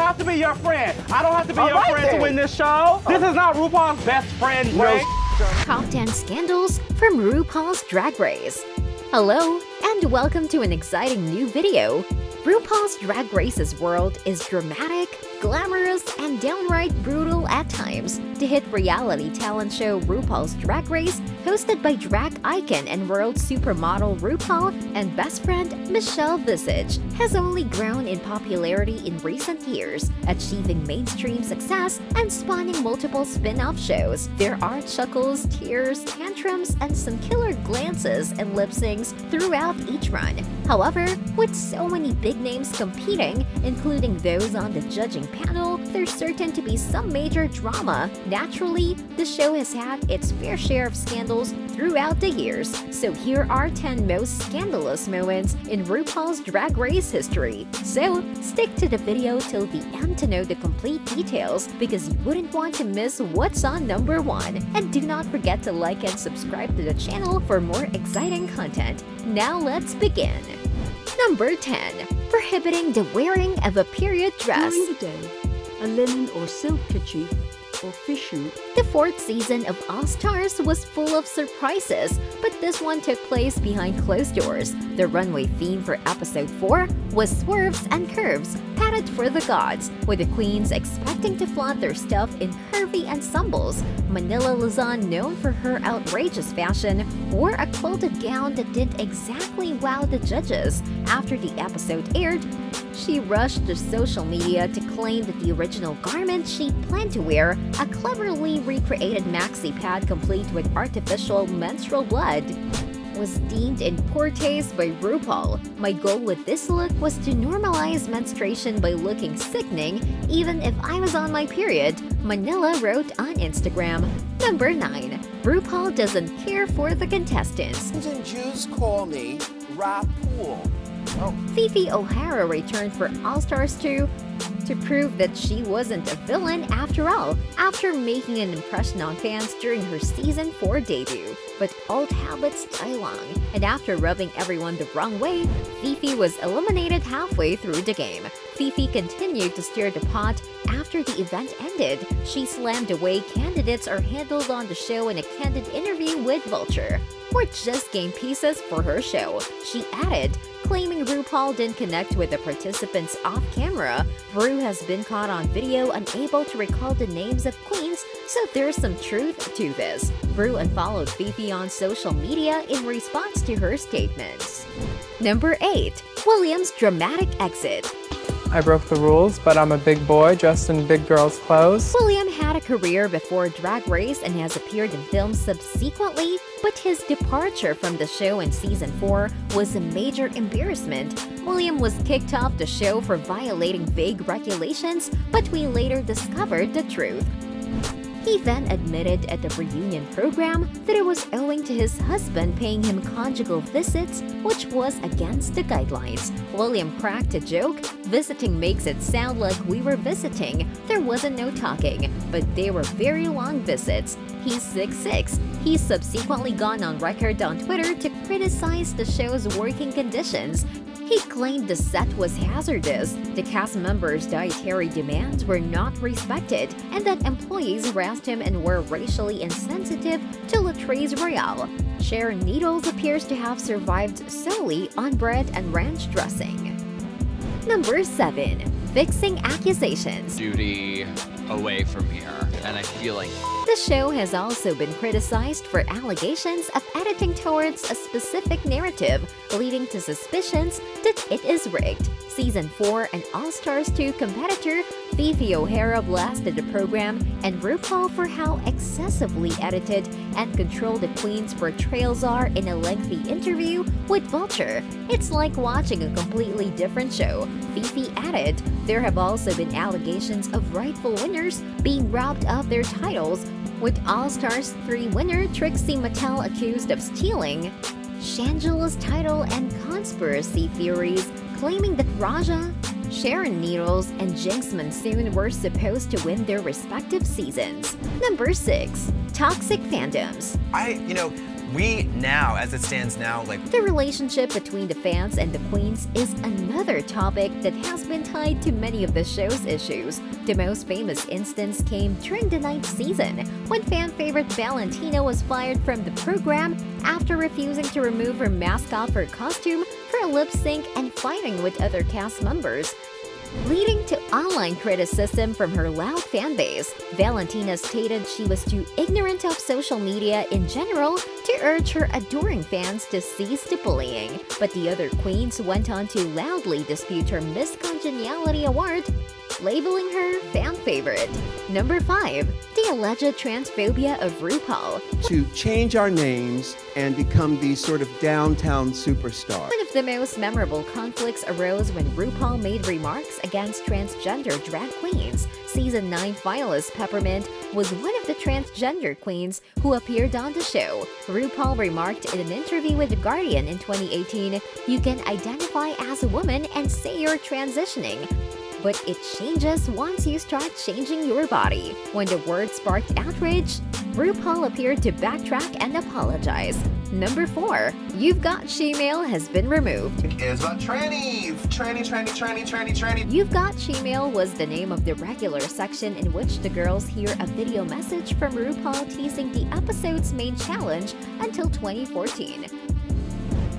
have to be your friend. I don't have to be your friend to win this show. This is not RuPaul's best friend race. Top 10 scandals from RuPaul's Drag Race. Hello, and welcome to an exciting new video. RuPaul's Drag Race's world is dramatic, glamorous, and downright brutal at times. The hit reality talent show RuPaul's Drag Race, hosted by drag icon and world supermodel RuPaul and best friend Michelle Visage, has only grown in popularity in recent years, achieving mainstream success and spawning multiple spin-off shows. There are chuckles, tears, tantrums, and some killer glances and lip syncs throughout each run. However, with so many big names competing, including those on the judging panel, there's certain to be some major drama. Naturally, the show has had its fair share of scandals throughout the years. So here are 10 most scandalous moments in RuPaul's Drag Race history. So stick to the video till the end to know the complete details, because you wouldn't want to miss what's on number 1. And do not forget to like and subscribe to the channel for more exciting content. Now let's begin. Number 10. Prohibiting the wearing of a period dress. During the day, a linen or silk kerchief or fichu. The 4th season of All Stars was full of surprises, but this one took place behind closed doors. The runway theme for episode 4 was swerves and curves, padded for the gods, with the queens expecting to flaunt their stuff in curvy ensembles. Manila Luzon, known for her outrageous fashion, wore a quilted gown that did exactly wow the judges. After the episode aired, she rushed to social media to claim that the original garment she planned to wear, a cleverly recreated maxi pad complete with artificial menstrual blood, was deemed in poor taste by RuPaul. My goal with this look was to normalize menstruation by looking sickening, even if I was on my period, Manila wrote on Instagram. Number 9. RuPaul doesn't care for the contestants. And Jews call me RuPaul. Fifi O'Hara returned for All Stars 2 to prove that she wasn't a villain after all, after making an impression on fans during her season 4 debut. But old habits die long, and after rubbing everyone the wrong way, Fifi was eliminated halfway through the game. Fifi continued to stir the pot after the event ended. She slammed the way candidates are handled on the show in a candid interview with Vulture. "We're just game pieces for her show," she added, claiming RuPaul didn't connect with the participants off-camera. Ru has been caught on video unable to recall the names of queens, so there's some truth to this. Ru unfollowed Fifi on social media in response to her statements. Number 8. William's dramatic exit. I broke the rules, but I'm a big boy dressed in big girl's clothes. William had a career before Drag Race and has appeared in films subsequently, but his departure from the show in season 4 was a major embarrassment. William was kicked off the show for violating vague regulations, but we later discovered the truth. He then admitted at the reunion program that it was owing to his husband paying him conjugal visits, which was against the guidelines. William cracked a joke, "Visiting makes it sound like we were visiting. There wasn't no talking, but they were very long visits." He's 6'6". He's subsequently gone on record on Twitter to criticize the show's working conditions. He claimed the set was hazardous, the cast members' dietary demands were not respected, and that employees harassed him and were racially insensitive to Latrice Royale. Sharon Needles appears to have survived solely on bread and ranch dressing. Number 7. Fixing accusations. Duty away from here, and I feel like The show has also been criticized for allegations of editing towards a specific narrative, leading to suspicions that it is rigged. Season 4 and All Stars 2 competitor Fifi O'Hara blasted the program and RuPaul for how excessively edited and controlled the queen's portrayals are in a lengthy interview with Vulture. "It's like watching a completely different show," Fifi added. There have also been allegations of rightful winners being robbed of their titles, with All Stars 3 winner Trixie Mattel accused of stealing Shangela's title, and conspiracy theories claiming that Raja, Sharon Needles, and Jinx Monsoon were supposed to win their respective seasons. Number 6. Toxic fandoms. We now, as it stands now, like... The relationship between the fans and the queens is another topic that has been tied to many of the show's issues. The most famous instance came during the 9th season, when fan favorite Valentina was fired from the program after refusing to remove her mask off her costume for a lip sync and fighting with other cast members, leading to online criticism from her loud fanbase. Valentina stated she was too ignorant of social media in general to urge her adoring fans to cease the bullying, but the other queens went on to loudly dispute her Miss Congeniality award, labeling her fan favorite. Number 5. The alleged transphobia of RuPaul. To change our names and become these sort of downtown superstars. One of the most memorable conflicts arose when RuPaul made remarks against transgender drag queens. Season 9 finalist Peppermint was one of the transgender queens who appeared on the show. RuPaul remarked in an interview with The Guardian in 2018, "You can identify as a woman and say you're transitioning, but it changes once you start changing your body." When the word sparked outrage, RuPaul appeared to backtrack and apologize. Number 4. You've Got Shemale has been removed. It's about tranny. You've Got Shemale was the name of the regular section in which the girls hear a video message from RuPaul teasing the episode's main challenge until 2014.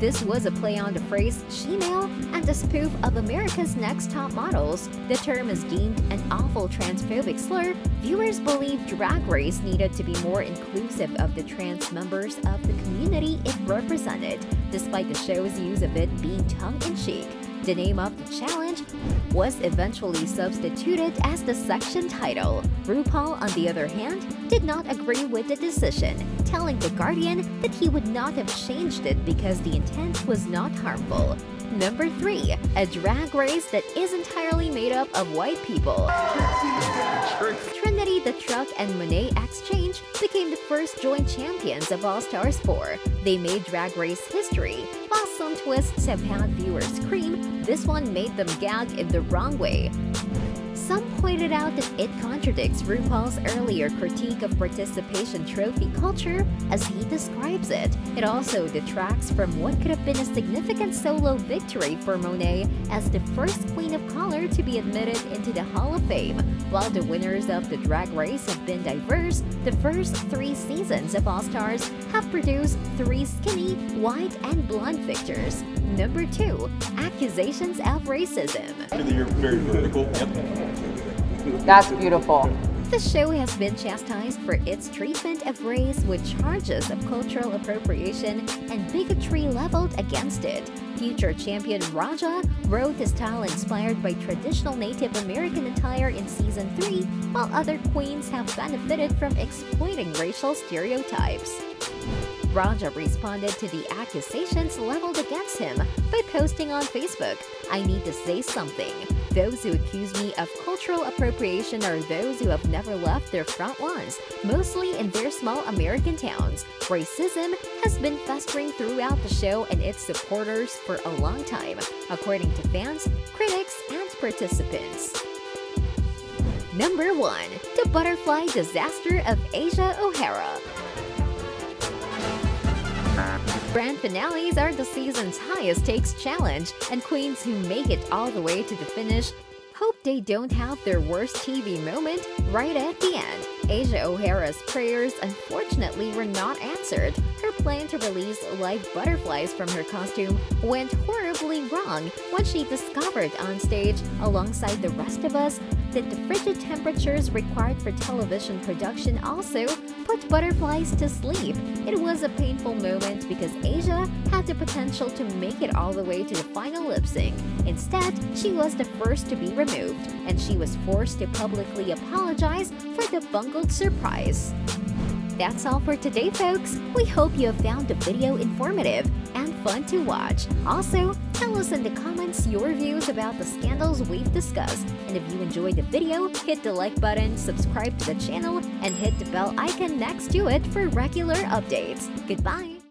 This was a play on the phrase shemale and a spoof of America's Next Top Models. The term is deemed an awful transphobic slur. Viewers believe Drag Race needed to be more inclusive of the trans members of the community it represented, despite the show's use of it being tongue-in-cheek. The name of the challenge was eventually substituted as the section title. RuPaul, on the other hand, did not agree with the decision, telling The Guardian that he would not have changed it because the intent was not harmful. Number 3. A drag race that is entirely made up of white people. Trinity the Truck and Monet Exchange became the first joint champions of All Stars 4. They made Drag Race history. While some twists have had viewers scream, this one made them gag in the wrong way. Some pointed out that it contradicts RuPaul's earlier critique of participation trophy culture as he describes it. It also detracts from what could have been a significant solo victory for Monet as the first queen of color to be admitted into the Hall of Fame. While the winners of the Drag Race have been diverse, the first 3 seasons of All Stars have produced 3 skinny, white, and blonde victors. Number 2. Accusations of racism. You're very vertical. That's beautiful. The show has been chastised for its treatment of race with charges of cultural appropriation and bigotry leveled against it. Future champion Raja rode a style inspired by traditional Native American attire in Season 3, while other queens have benefited from exploiting racial stereotypes. Raja responded to the accusations leveled against him by posting on Facebook, "I need to say something. Those who accuse me of cultural appropriation are those who have never left their front lawns, mostly in their small American towns. Racism has been festering throughout the show and its supporters for a long time," according to fans, critics, and participants. Number 1. The Butterfly Disaster of Asia O'Hara. Grand finales are the season's highest stakes challenge, and queens who make it all the way to the finish hope they don't have their worst TV moment right at the end. Asia O'Hara's prayers unfortunately were not answered. Her plan to release live butterflies from her costume went horribly wrong when she discovered on stage, alongside the rest of us, that the frigid temperatures required for television production also put butterflies to sleep. It was a painful moment because Asia had the potential to make it all the way to the final lip sync. Instead, she was the first to be removed, and she was forced to publicly apologize for the bungled surprise. That's all for today, folks. We hope you have found the video informative and fun to watch. Also, tell us in the comments your views about the scandals we've discussed. And if you enjoyed the video, hit the like button, subscribe to the channel, and hit the bell icon next to it for regular updates. Goodbye!